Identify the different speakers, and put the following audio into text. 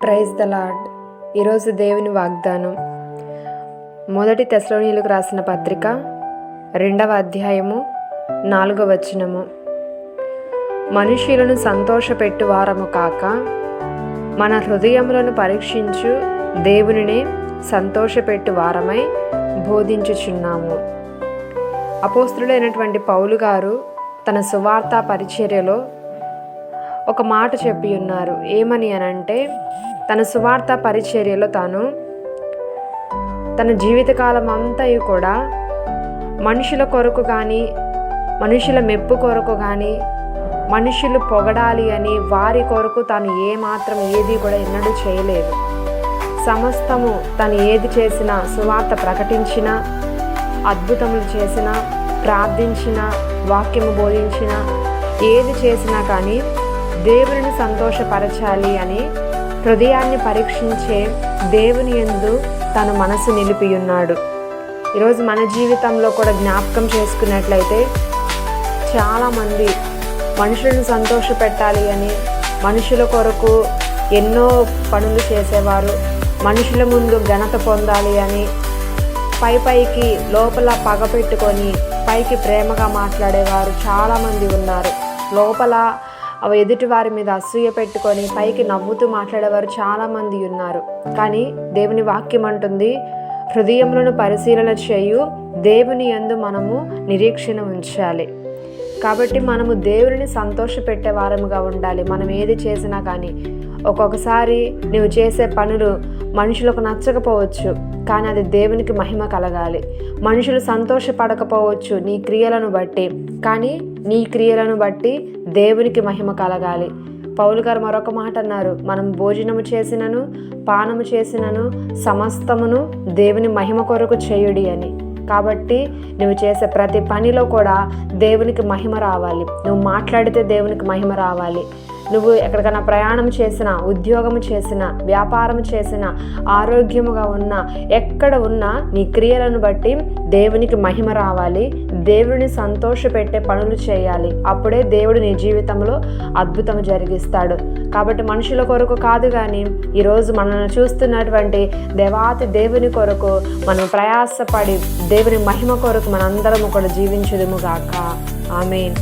Speaker 1: Praise the lord. ఈరోజు దేవుని వాగ్దానం మొదటి తెస్సలోనీయులకు రాసిన పత్రిక 2వ అధ్యాయము 4వ వచనము. మనుష్యులను సంతోషపెట్టు వారము కాక మన హృదయములను పరీక్షించు దేవునినే సంతోషపెట్టు వారమై బోధించుచున్నాము. అపోస్తలుడైనటువంటి పౌలు గారు తన సువార్త పరిచర్యలో ఒక మాట చెప్పి ఉన్నారు. ఏమని అనంటే, తన సువార్త పరిచర్యలో తాను తన జీవితకాలం అంతయు కూడా మనుషుల కొరకు కానీ, మనుషుల మెప్పు కొరకు కానీ, మనుషులు పొగడాలి అని వారి కొరకు తాను ఏమాత్రం ఏది కూడా ఎన్నడూ చేయలేదు. సమస్తము తను ఏది చేసినా, సువార్త ప్రకటించినా, అద్భుతములు చేసినా, ప్రార్థించినా, వాక్యము బోధించినా, ఏది చేసినా కానీ దేవుని సంతోషపరచాలి అని హృదయాన్ని పరీక్షించే దేవుని యందు తన మనసు నిలిపి ఉన్నాడు. ఈరోజు మన జీవితంలో కూడా జ్ఞాపకం చేసుకున్నట్లయితే చాలామంది మనుషులను సంతోషపెట్టాలి అని మనుషుల కొరకు ఎన్నో పనులు చేసేవారు, మనుషుల ముందు ఘనత పొందాలి అని పైకి లోపల పగ పెట్టుకొని పైకి ప్రేమగా మాట్లాడేవారు చాలామంది ఉన్నారు. లోపల ఎదుటి వారి మీద అసూయ పెట్టుకొని పైకి నవ్వుతూ మాట్లాడేవారు చాలామంది ఉన్నారు. కానీ దేవుని వాక్యం అంటుంది, హృదయములను పరిశీలన చేయు దేవుని యందు మనము నిరీక్షణ ఉంచాలి. కాబట్టి మనము దేవుని సంతోషపెట్టే వారముగా ఉండాలి. మనం ఏది చేసినా కానీ ఒక్కొక్కసారి నువ్వు చేసే పనులు మనుషులకు నచ్చకపోవచ్చు, కానీ అది దేవునికి మహిమ కలగాలి. మనుషులు సంతోషపడకపోవచ్చు నీ క్రియలను బట్టి, కానీ నీ క్రియలను బట్టి దేవునికి మహిమ కలగాలి. పౌలు గారు మరొక మాట అన్నారు, మనం భోజనము చేసినను పానము చేసినను సమస్తమును దేవుని మహిమ కొరకు చేయుడి అని. కాబట్టి నువ్వు చేసే ప్రతి పనిలో కూడా దేవునికి మహిమ రావాలి. నువ్వు మాట్లాడితే దేవునికి మహిమ రావాలి. నువ్వు ఎక్కడికైనా ప్రయాణం చేసినా, ఉద్యోగం చేసినా, వ్యాపారం చేసినా, ఆరోగ్యముగా ఉన్నా, ఎక్కడ ఉన్నా నీ క్రియలను బట్టి దేవునికి మహిమ రావాలి. దేవుడిని సంతోషపెట్టే పనులు చేయాలి. అప్పుడే దేవుడు నీ జీవితంలో అద్భుతం జరిగిస్తాడు. కాబట్టి మనుషుల కొరకు కాదు, కానీ ఈరోజు మనల్ని చూస్తున్నటువంటి దేవాతి దేవుని కొరకు మనం ప్రయాసపడి దేవుని మహిమ కొరకు మనందరము కూడా జీవించుదుము గాక. ఆమేన్.